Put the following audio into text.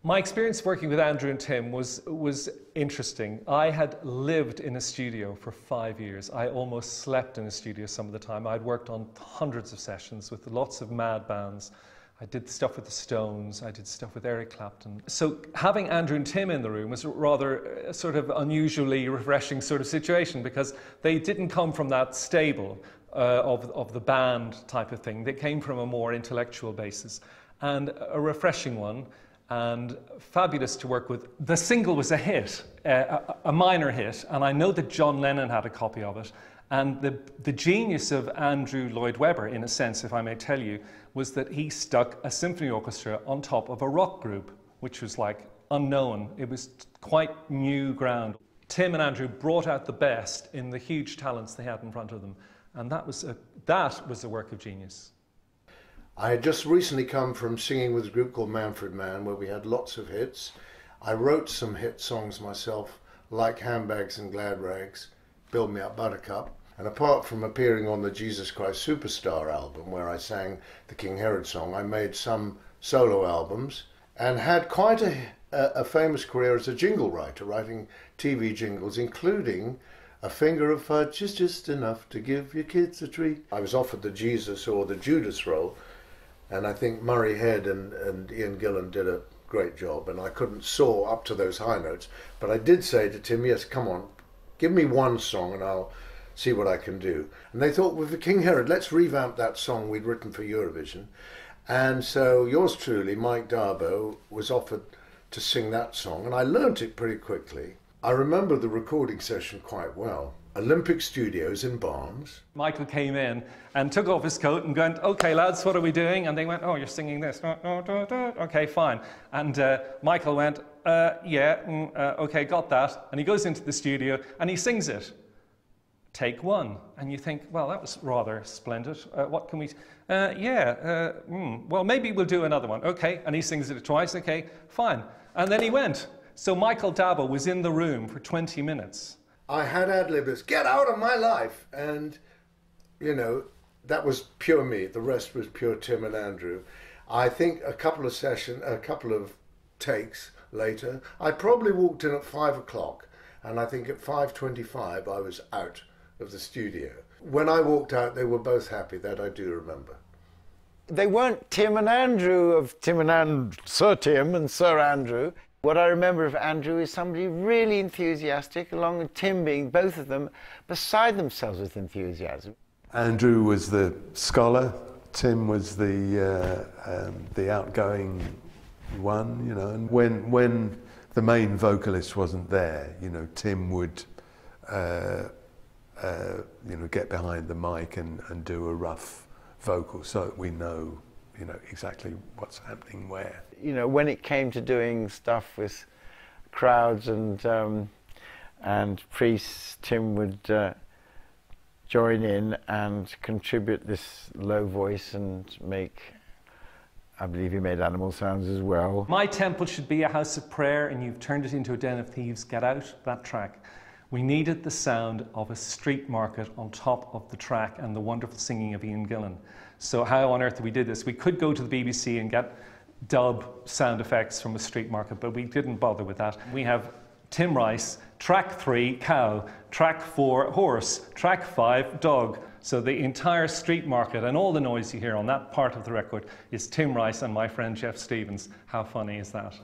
My experience working with Andrew and Tim was interesting. I had lived in a studio for 5 years. I almost slept in a studio some of the time. I'd worked on hundreds of sessions with lots of mad bands. I did stuff with the Stones, I did stuff with Eric Clapton. So having Andrew and Tim in the room was a rather sort of unusually refreshing sort of situation, because they didn't come from that stable of the band type of thing. They came from a more intellectual basis, and a refreshing one, and fabulous to work with. The single was a hit, a minor hit, and I know that John Lennon had a copy of it. And the genius of Andrew Lloyd Webber, in a sense, if I may tell you, was that he stuck a symphony orchestra on top of a rock group, which was like unknown. It was quite new ground. Tim and Andrew brought out the best in the huge talents they had in front of them, and that was a work of genius. I had just recently come from singing with a group called Manfred Mann, where we had lots of hits. I wrote some hit songs myself, like Handbags and Glad Rags, Build Me Up Buttercup. And apart from appearing on the Jesus Christ Superstar album, where I sang the King Herod song, I made some solo albums and had quite a famous career as a jingle writer, writing TV jingles, including A Finger of Fudge is Just Enough to Give Your Kids a Treat. I was offered the Jesus or the Judas role, and I think Murray Head and Ian Gillan did a great job, and I couldn't soar up to those high notes. But I did say to Tim, yes, come on, give me one song and I'll see what I can do. And they thought, with the King Herod, let's revamp that song we'd written for Eurovision. And so yours truly, Mike Darbo, was offered to sing that song, and I learnt it pretty quickly. I remember the recording session quite well. Olympic Studios in Barnes. Michael came in and took off his coat and went, "Okay lads, what are we doing?" And they went, "Oh, you're singing this." Okay, fine. And Michael went, okay, got that. And he goes into the studio and he sings it. Take one. And you think, well, that was rather splendid. What can we... well, maybe we'll do another one. Okay, and he sings it twice. Okay, fine. And then he went. So Michael Dabo was in the room for 20 minutes. I had ad-libbers, "Get out of my life!" And, you know, that was pure me. The rest was pure Tim and Andrew. I think a couple of takes later, I probably walked in at 5 o'clock, and I think at 5:25 I was out of the studio. When I walked out, they were both happy. That I do remember. They weren't Tim and Andrew of Sir Tim and Sir Andrew. What I remember of Andrew is somebody really enthusiastic, along with Tim being, both of them, beside themselves with enthusiasm. Andrew was the scholar, Tim was the outgoing one, you know. And when the main vocalist wasn't there, you know, Tim would, you know, get behind the mic and do a rough vocal so that we know, you know, exactly what's happening where. You know, when it came to doing stuff with crowds and priests, Tim would join in and contribute this low voice and make, I believe he made animal sounds as well. My temple should be a house of prayer and you've turned it into a den of thieves. Get out, that track. We needed the sound of a street market on top of the track and the wonderful singing of Ian Gillan. So how on earth did we do this? We could go to the BBC and get dub sound effects from a street market, but we didn't bother with that. We have Tim Rice, track 3, cow, track 4, horse, track 5, dog. So the entire street market and all the noise you hear on that part of the record is Tim Rice and my friend Jeff Stevens. How funny is that?